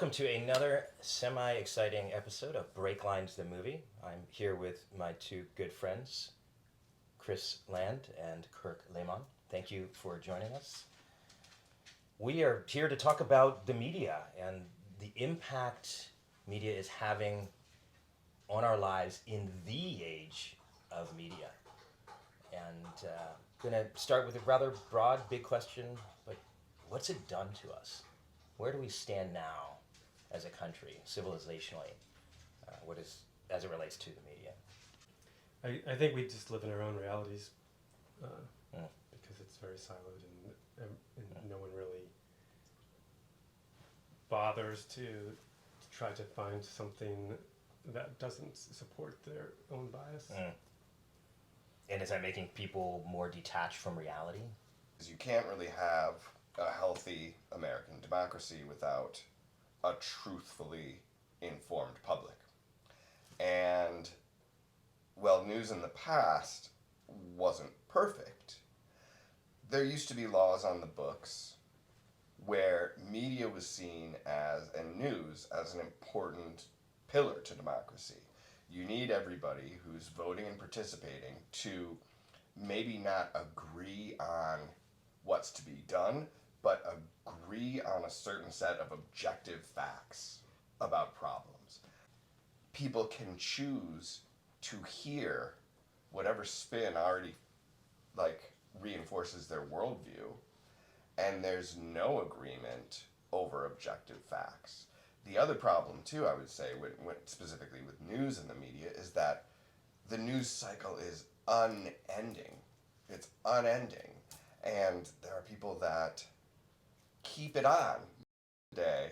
welcome to another semi-exciting episode of BreakLines the movie. I'm here with my two good friends, Chris Land and Kirk Leman. Thank you for joining us. We are here to talk about the media and the impact media is having on our lives in the age of media. And I'm going to start with a rather broad, big question, but what's it done to us? Where do we stand now as a country, civilizationally, as it relates to the media? I think we just live in our own realities because it's very siloed and no one really bothers to try to find something that doesn't support their own bias. And is that making people more detached from reality? You can't really have a healthy American democracy without a truthfully informed public. And, well, news in the past wasn't perfect. There used to be laws on the books where media was seen as, and news, as an important pillar to democracy. You need everybody who's voting and participating to maybe not agree on what's to be done, but agree on a certain set of objective facts about problems. People can choose to hear whatever spin already reinforces their worldview, and there's no agreement over objective facts. The other problem too, I would say, specifically with news in the media, is that the news cycle is unending. It's unending, and there are people that keep it on day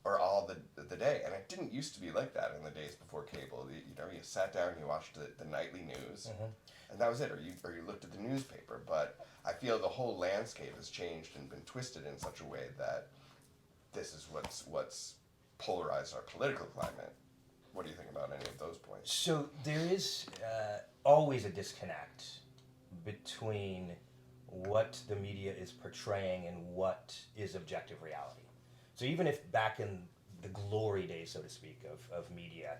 or all the day, and it didn't used to be like that in the days before cable. You sat down and you watched the nightly news, and that was it, or you looked at the newspaper. But I feel the whole landscape has changed and been twisted in such a way that this is what's polarized our political climate. What do you think about any of those points? So there is always a disconnect between what the media is portraying and what is objective reality. So even if back in the glory days, so to speak, of media,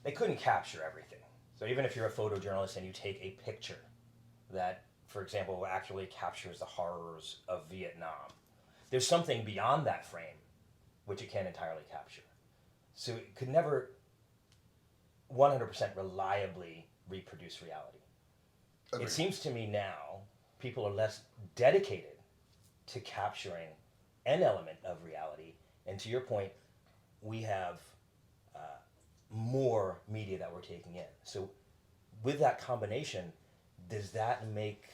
they couldn't capture everything. So even if you're a photojournalist and you take a picture that, for example, actually captures the horrors of Vietnam, there's something beyond that frame which it can't entirely capture. So it could never 100% reliably reproduce reality. Agreed. It seems to me now people are less dedicated to capturing an element of reality. And to your point, we have more media that we're taking in. So with that combination, does that make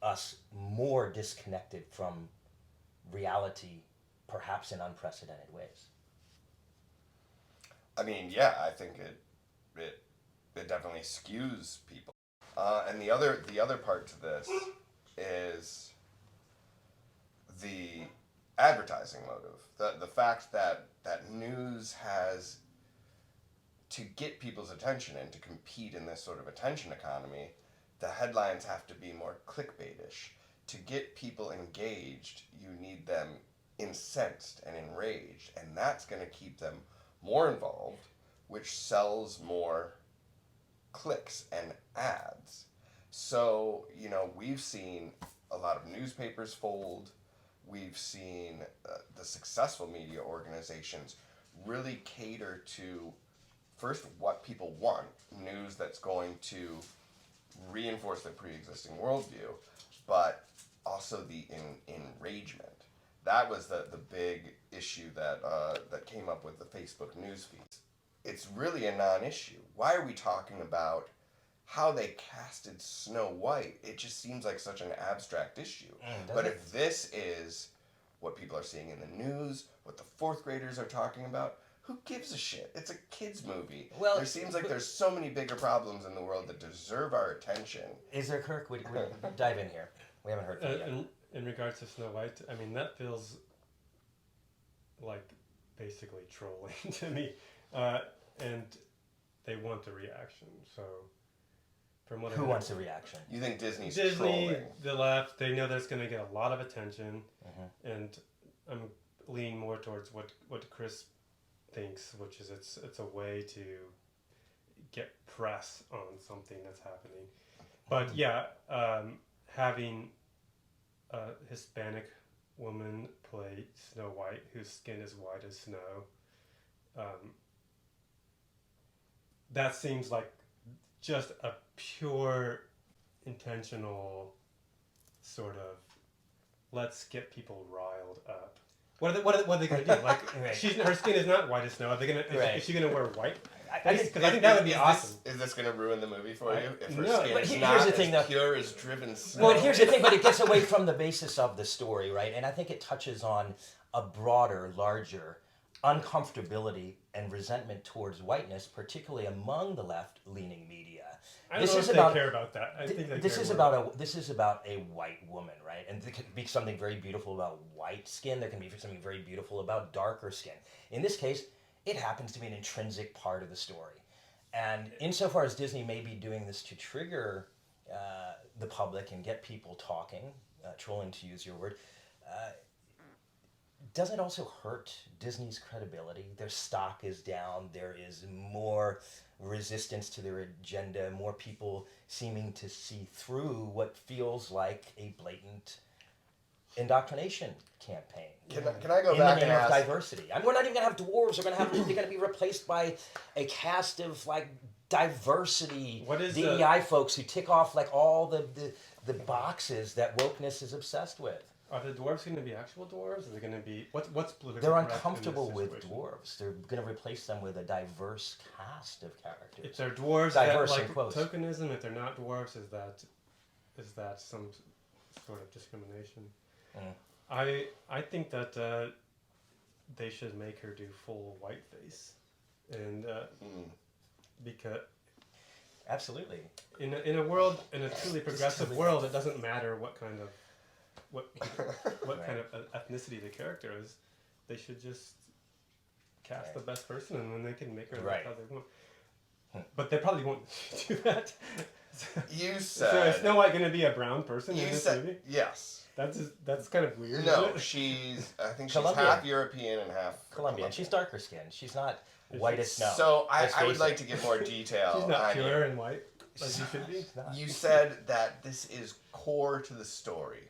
us more disconnected from reality, perhaps in unprecedented ways? I mean, yeah, I think it definitely skews people. And the other part to this is the advertising motive. The fact that news has, to get people's attention and to compete in this sort of attention economy, the headlines have to be more clickbaitish. To get people engaged, you need them incensed and enraged, and that's going to keep them more involved, which sells more clicks and ads. So, we've seen a lot of newspapers fold. We've seen the successful media organizations really cater to, first, what people want, news that's going to reinforce their pre-existing worldview, but also the enragement. That was the big issue that came up with the Facebook news feeds. It's really a non-issue. Why are we talking about how they casted Snow White? It just seems like such an abstract issue. But if this is what people are seeing in the news, what the fourth graders are talking about, who gives a shit? It's a kid's movie. Well, there seems like there's so many bigger problems in the world that deserve our attention. Is there, Kirk? We dive in here. We haven't heard from you yet. In regards to Snow White, I mean, that feels like basically trolling to me. And they want a reaction, so from what Who wants a reaction? You think Disney's trolling? The left, they know that's going to get a lot of attention, and lean more towards what Chris thinks, which is it's a way to get press on something that's happening. But yeah, having a Hispanic woman play Snow White, whose skin is white as snow, that seems like just a pure intentional sort of let's get people riled up. What are they going to do? Like, Right. her skin is not white as snow. Are they gonna? Right. Is she going to wear white? I Because I think that would be awesome. Is this going to ruin the movie for you? If her No, skin but is here's not the thing, though. as pure as driven snow. Well, here's the thing, but it gets away from the basis of the story, right? And I think it touches on a broader, larger uncomfortability and resentment towards whiteness, particularly among the left-leaning media. I don't This know is if about- they care about that. I think they This care is more about a white woman, right? And there can be something very beautiful about white skin. There can be something very beautiful about darker skin. In this case, it happens to be an intrinsic part of the story. And insofar as Disney may be doing this to trigger the public and get people talking, trolling to use your word, does it also hurt Disney's credibility? Their stock is down. There is more resistance to their agenda, more people seeming to see through what feels like a blatant indoctrination campaign. Can I go In back the and name of ask? diversity. I mean, we're not even gonna have dwarves. They're gonna be replaced by a cast of like diversity What is DEI folks who tick off like all the boxes that wokeness is obsessed with. Are the dwarves going to be actual dwarves? Are they going to be what's politically They're correct in uncomfortable this with situation? dwarves. They're gonna replace them with a diverse cast of characters. If they're dwarves, Diverse that, in like quotes. tokenism. If they're not dwarves, is that some sort of discrimination? Mm. I think that they should make her do full whiteface, and because Absolutely. in a world, in a truly progressive world, it doesn't matter what kind of Right. kind of ethnicity the character is. They should just cast the best person, and then they can make her look Right. how they want. But they probably won't do that. You So said. is Snow White going to be a brown person in You this said movie? yes. That's kind of weird. No, isn't it? she's. I think she's Colombian. half European and half Colombian. She's darker skinned. She's not Is white she? as snow. So Let's I would face like it. to get more detail. She's not on pure you. and white like she should be. She's not. You said that this is core to the story.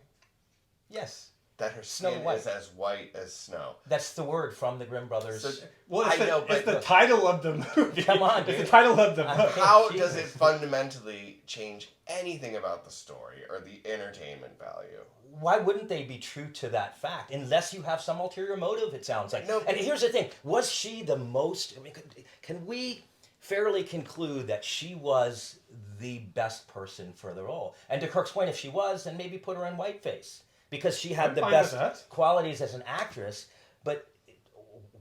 Yes. That her Snow skin White. is as white as snow. That's the word from the Grimm brothers. So Well, it's I know, it's but the title of the movie. Come on, It's the dude. title of the book. how Jesus. does it fundamentally change anything about the story or the entertainment value? Why wouldn't they be true to that fact? Unless you have some ulterior motive, it sounds like. No. And here's the thing. Was she the most... I mean, can we fairly conclude that she was the best person for the role? And to Kirk's point, if she was, then maybe put her in whiteface. Because she had I'm the fine best with that. qualities as an actress. But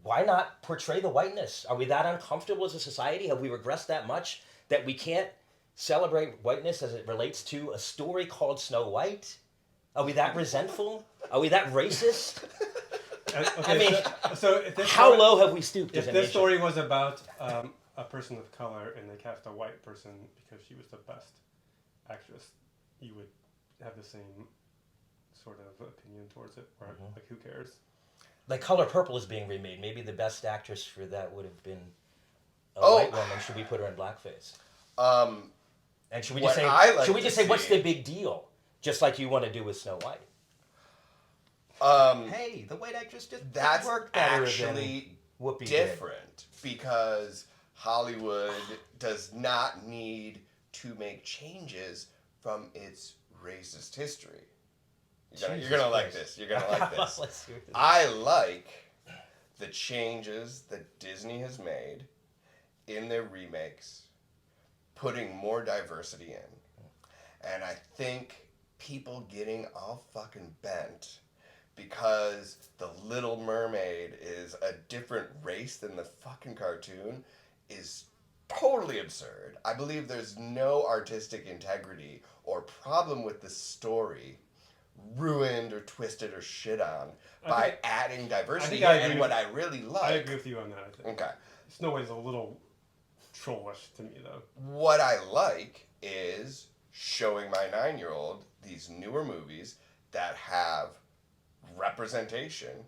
why not portray the whiteness? Are we that uncomfortable as a society? Have we regressed that much that we can't celebrate whiteness as it relates to a story called Snow White? Are we that resentful? Are we that racist? Okay, I mean, so if this How story, low have we stooped if as a this nation? story was about a person of color and they cast a white person because she was the best actress, you would have the same sort of opinion towards it, or like who cares? Like Color Purple is being remade. Maybe the best actress for that would have been a Oh. white woman. Should we put her in blackface? And should we just What say? I like should we to just say what's see- the big deal? Just like you want to do with Snow White. Hey, the white actress just That's worked better actually than Whoopi did. different because Hollywood does not need to make changes from its racist history. You're Jesus gonna like Christ. this. You're gonna like this. Let's hear this. I like the changes that Disney has made in their remakes, putting more diversity in. And I think people getting all fucking bent because the Little Mermaid is a different race than the fucking cartoon is totally absurd. I believe there's no artistic integrity or problem with the story ruined or twisted or shit on by think- adding diversity. think I agree And with- what I really like... I agree with you on that. I think Okay. Snow White's a little trollish to me, though. What I like is showing my 9-year-old these newer movies that have representation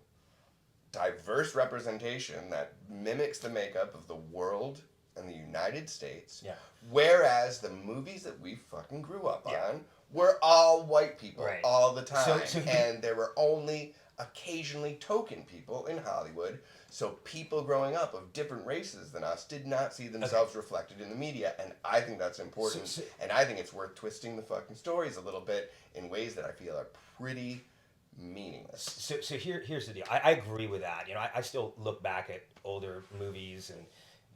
diverse representation that mimics the makeup of the world and the United States. Yeah. Whereas the movies that we fucking grew up Yeah. on were all white people Right. all the time. So and there were only occasionally token people in Hollywood. So people growing up of different races than us did not see themselves reflected in the media. And I think that's important. And I think it's worth twisting the fucking stories a little bit in ways that I feel are pretty meaningless. So here's the deal. I agree with that. You know, I still look back at older movies and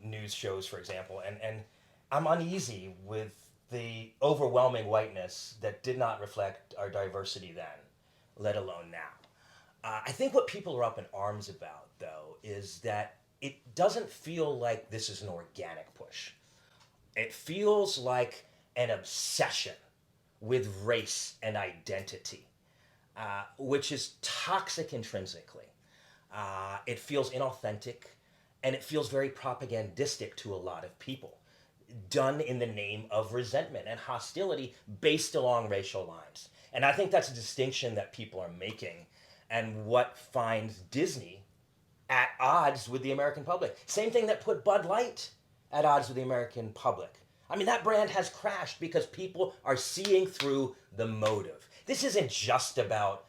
news shows, for example, and I'm uneasy with the overwhelming whiteness that did not reflect our diversity then, let alone now. I think what people are up in arms about, though, is that it doesn't feel like this is an organic push. It feels like an obsession with race and identity, which is toxic intrinsically. It feels inauthentic, and it feels very propagandistic to a lot of people, done in the name of resentment and hostility based along racial lines. And I think that's a distinction that people are making, and what finds Disney at odds with the American public. Same thing that put Bud Light at odds with the American public. I mean, that brand has crashed because people are seeing through the motive. This isn't just about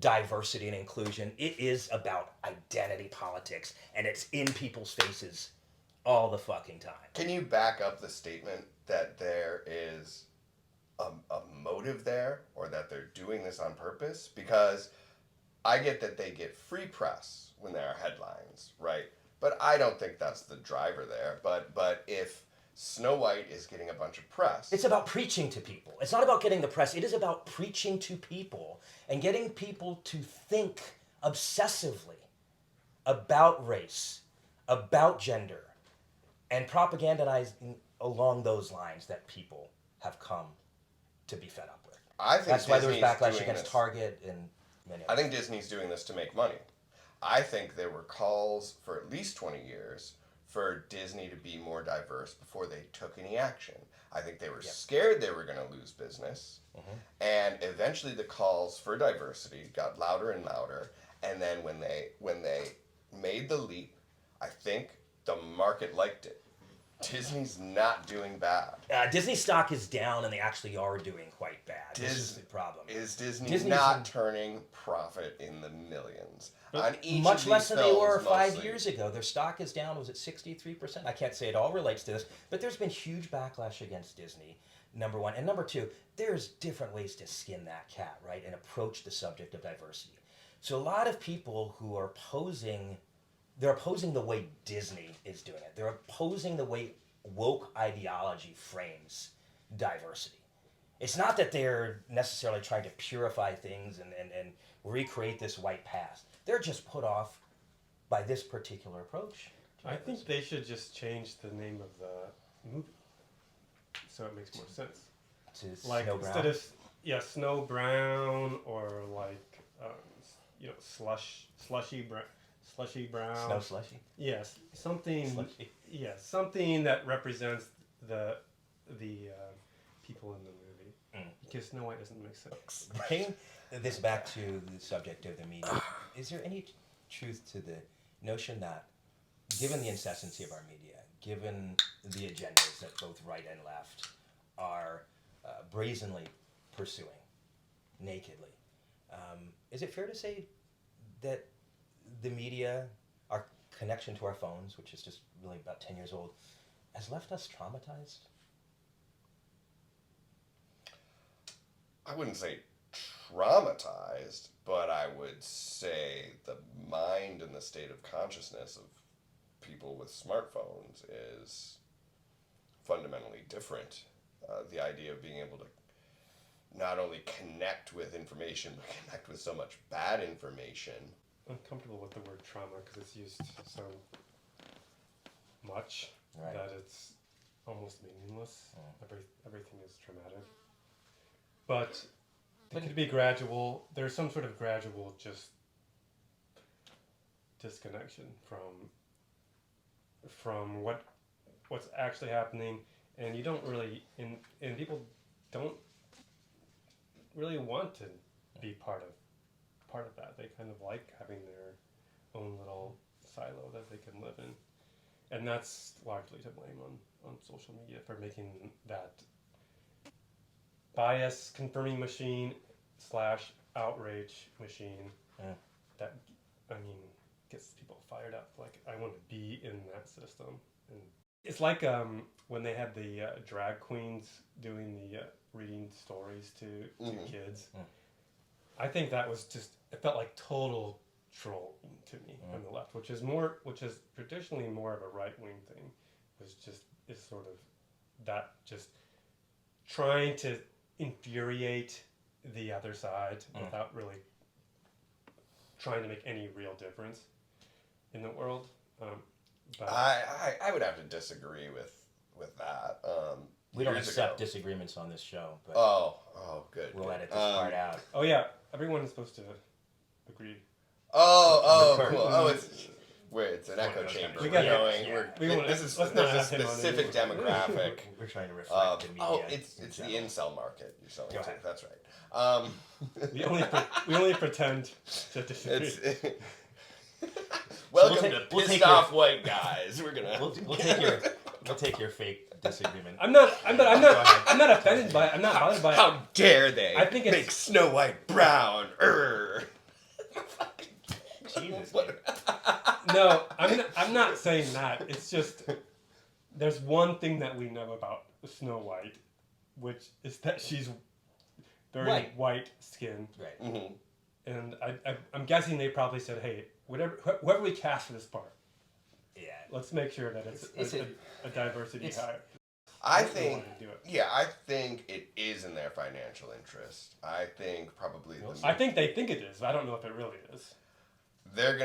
diversity and inclusion. It is about identity politics, and it's in people's faces all the fucking time. Can you back up the statement that there is a motive there, or that they're doing this on purpose? Because I get that they get free press when there are headlines, right? But I don't think that's the driver there. But if Snow White is getting a bunch of press, it's about preaching to people. It's not about getting the press. It is about preaching to people and getting people to think obsessively about race, about gender, and propagandizing along those lines that people have come to be fed up with. I think that's why there was Disney's backlash doing against this. Target and many I others. think Disney's doing this to make money. I think there were calls for at least 20 years for Disney to be more diverse before they took any action. I think they were scared they were going to lose business. And eventually the calls for diversity got louder and louder. And then when they made the leap, I think the market liked it. Disney's not doing bad. Disney stock is down, and they actually are doing quite bad. This is the problem. Is Disney Disney's not turning profit in the millions? On each Much of less these than they were films, 5 mostly. years ago. Their stock is down, was it 63%? I can't say it all relates to this, but there's been huge backlash against Disney, number one. And number two, there's different ways to skin that cat, right, and approach the subject of diversity. So a lot of people who are they're opposing the way Disney is doing it. They're opposing the way woke ideology frames diversity. It's not that they're necessarily trying to purify things and recreate this white past. They're just put off by this particular approach. I think they should just change the name of the movie so it makes more sense. To Like Snow Brown. instead of Snow Brown, or like slushy brown. Snow Slushy. Yes, something. Slushy. Yes, something that represents the people in the movie. Because Snow White doesn't make sense. Bring this back to the subject of the media. Is there any truth to the notion that, given the incessancy of our media, given the agendas that both right and left are brazenly pursuing, nakedly, is it fair to say that the media, our connection to our phones, which is just really about 10 years old, has left us traumatized? I wouldn't say traumatized, but I would say the mind and the state of consciousness of people with smartphones is fundamentally different. The idea of being able to not only connect with information, but connect with so much bad information. I'm comfortable with the word trauma because it's used so much Right. that it's almost meaningless. Everything is traumatic. But it could be gradual. There's some sort of gradual just disconnection from what's actually happening, and you don't really and people don't really want to be part of that. They kind of like having own little silo that they can live in. And that's largely to blame on social media for making that bias confirming machine / outrage machine that, I mean, gets people fired up. Like, I want to be in that system. And it's like when they had the drag queens doing the reading stories to kids. I think that was just, it felt like total trolling to me on the left, which is traditionally more of a right-wing thing. Is sort of that, just trying to infuriate the other side without really trying to make any real difference in the world. But I would have to disagree with that. We don't years accept ago. disagreements on this show, but Good. we'll good. edit this part out. oh yeah, everyone is supposed to agree. Cool. Curtain. It's an echo chamber. We We're got going. it. This is Let's there's not a have him on specific anymore. demographic. We're trying to reflect the media. It's in the general. incel market you're selling Go to. ahead. That's right. We only pretend to disagree. It's welcome we'll to take- we'll pissed take off white guys. We're gonna. We'll take your fake disagreement. I'm not offended by it. I'm not bothered by it. How dare they? I think it's- make Snow White brown. Jesus. What- man. No, I'm not saying that. It's just there's one thing that we know about Snow White, which is that she's very white skinned, Right. Mhm. and I'm guessing they probably said, hey, whoever we cast for this part, Yeah. let's make sure that it's a diversity hire. I They think. wanted to do it. Yeah, I think it is in their financial interest. I think probably I think they think it is. But I don't know if it really is. they're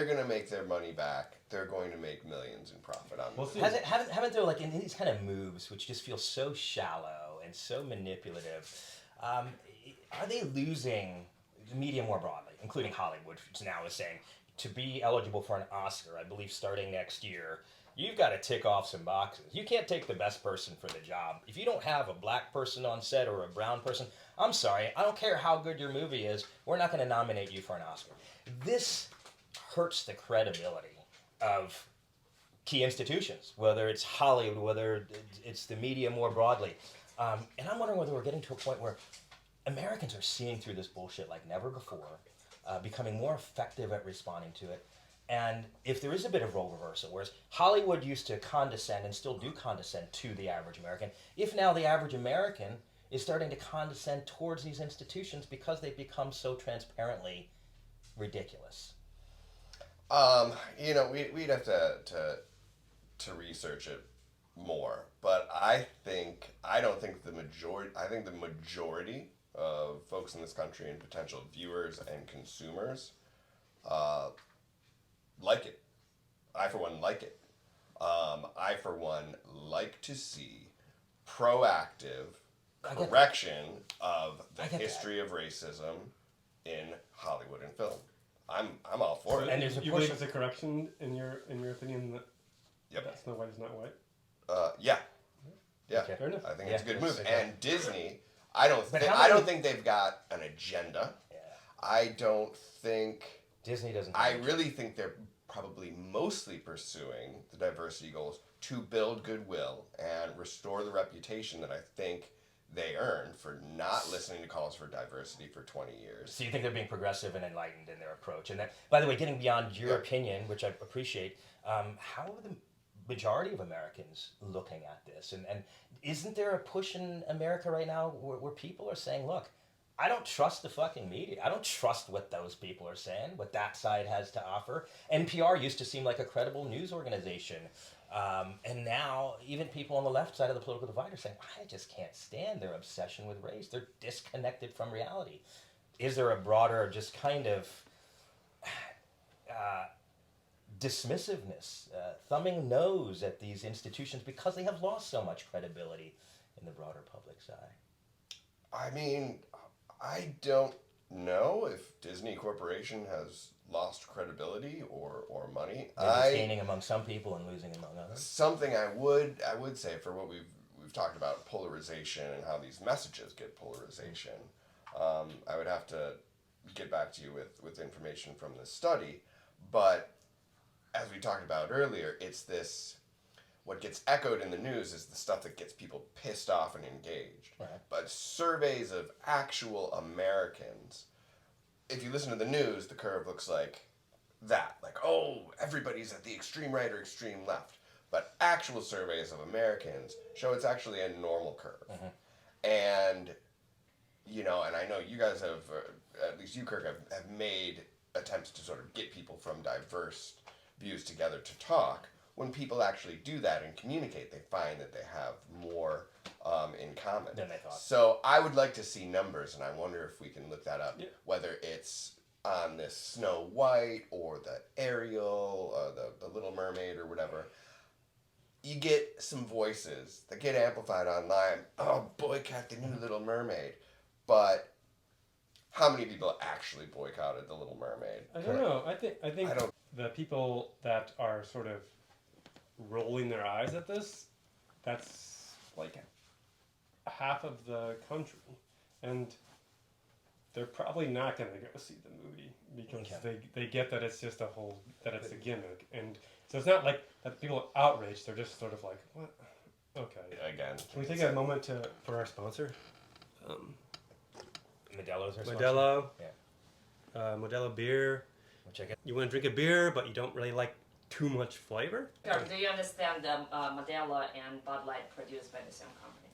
gonna make their money back. They're going to make millions in profit on We'll this. see. Haven't there, like, in these kind of moves, which just feel so shallow and so manipulative, are they losing the media more broadly, including Hollywood, which now is saying to be eligible for an Oscar, I believe starting next year, you've got to tick off some boxes. You can't take the best person for the job. If you don't have a black person on set or a brown person, I'm sorry, I don't care how good your movie is, we're not going to nominate you for an Oscar. This hurts the credibility of key institutions, whether it's Hollywood, whether it's the media more broadly. And I'm wondering whether we're getting to a point where Americans are seeing through this bullshit like never before, becoming more effective at responding to it. And if there is a bit of role reversal, whereas Hollywood used to condescend and still do condescend to the average American, if now the average American is starting to condescend towards these institutions because they've become so transparently ridiculous. We'd have to research it more, but I don't think the majority. I think the majority of folks in this country and potential viewers and consumers like it. I, for one, like it. I, for one, like to see proactive correction of the history of racism in Hollywood and film. I'm all for it. And there's a you push. believe it's a correction in your opinion that Yep. Snow White is not white? Yeah. Okay. Fair enough. I think Yeah. it's a good move. Okay. And Disney, I don't think they've got an agenda. Yeah. I don't think. Disney doesn't. I really think they're probably mostly pursuing the diversity goals to build goodwill and restore the reputation that I think they earned for not listening to calls for diversity for 20 years. So you think they're being progressive and enlightened in their approach? And that, by the way, getting beyond your Yeah. opinion, which I appreciate, how are the majority of Americans looking at this? And isn't there a push in America right now where people are saying, look, I don't trust the fucking media. I don't trust what those people are saying, what that side has to offer. NPR used to seem like a credible news organization. And now even people on the left side of the political divide are saying, I just can't stand their obsession with race. They're disconnected from reality. Is there a broader just kind of dismissiveness, thumbing nose at these institutions because they have lost so much credibility in the broader public's eye? I mean, I don't know if Disney Corporation has lost credibility or money. They're gaining among some people and losing among others. Something I would say for what we've talked about, polarization and how these messages get polarization. I would have to get back to you with information from this study, But as we talked about earlier, it's this. What gets echoed in the news is the stuff that gets people pissed off and engaged. Right. But surveys of actual Americans, if you listen to the news, the curve looks like that. Like, oh, everybody's at the extreme right or extreme left. But actual surveys of Americans show it's actually a normal curve. And, you know, and I know you guys have, at least you, Kirk, have made attempts to sort of get people from diverse views together to talk. When people actually do that and communicate, they find that they have more in common than they thought. So I would like to see numbers, and I wonder if we can look that up. Yeah. Whether it's on this Snow White or the Ariel or the Little Mermaid or whatever. You get some voices that get amplified online. Oh, boycott the new Little Mermaid. But how many people actually boycotted the Little Mermaid? I don't know. I think I don't- the people that are sort of rolling their eyes at this, that's like half of the country, and they're probably not going to go see the movie because they get that it's just that it's a gimmick, and so it's not like that people are outraged. They're just sort of like, what? Okay. Again. Can we take a moment for our sponsor? Modelo's our sponsor? Modelo. Yeah. Modelo beer. Which I guess. You want to drink a beer, but you don't really like too much flavor? Kirk, do you understand Modelo and Bud Light produced by the same company?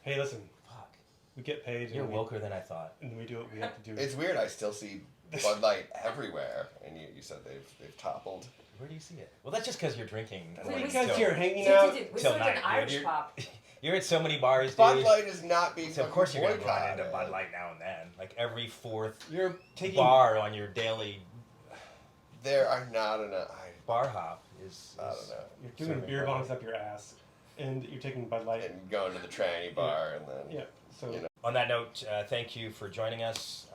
Hey, listen, Fuck. we get paid. You're and woker than I thought. and we do what we have to do. It's weird. I still see Bud Light everywhere, and you said they've toppled. Where do you see it? Well, that's just because you're drinking. Wait, because till- you're hanging Dude, out. we till saw it night, in Irish dude. pub. You're at so many bars, dude. Bud Light is not being So of course you're gonna run boycotted. into Bud Light now and then. Like every fourth You're taking. bar on your daily There are not enough. bar hop is. I don't know. You're doing Serving beer Bud bongs up your ass, and you're taking Bud Light. And going to the tranny bar and then. Yeah. So You know. On that note, thank you for joining us,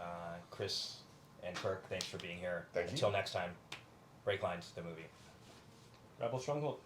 Chris and Kirk. Thanks for being here. Thank you. Until next time, BreakLines, the movie. Rebel Stronghold.